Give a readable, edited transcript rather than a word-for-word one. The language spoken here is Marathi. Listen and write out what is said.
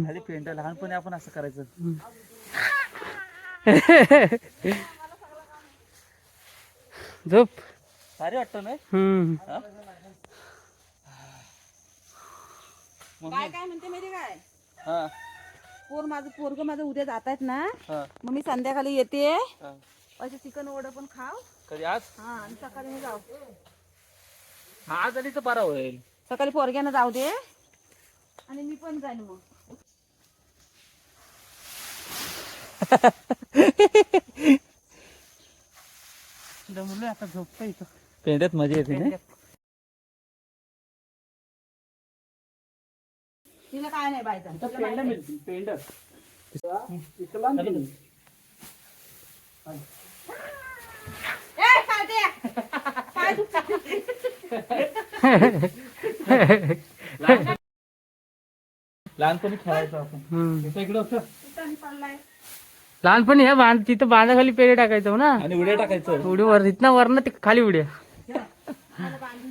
खाली पेंड लहानपणी आपण असं करायचं. झोप. भारी वाटतं ना. काय म्हणते माहिती काय, हा पोरग माझं उद्या जात आहेत ना, हा मग मी संध्याकाळी येते हा. असे चिकन वडे पण खाव. कधी आज आणि सकाळी मी जाऊ. आज आली तर बरा होईल. सकाळी पोरग्यानं जाऊ दे आणि मी पण जाईन मग. मुलं आता झोपता इथं. पेंड्यात मजा येते ना. तिला काय नाही बायचा. पेंड मिळतील पेंड. लहानपणी खेळायचो आपण. इकडं होतं. लहानपणी ह्या तिथं बांधाखाली पेढे टाकायचो ना, आणि उड्या टाकायचं. उडी वर इथनं वरनं ते खाली उड्या.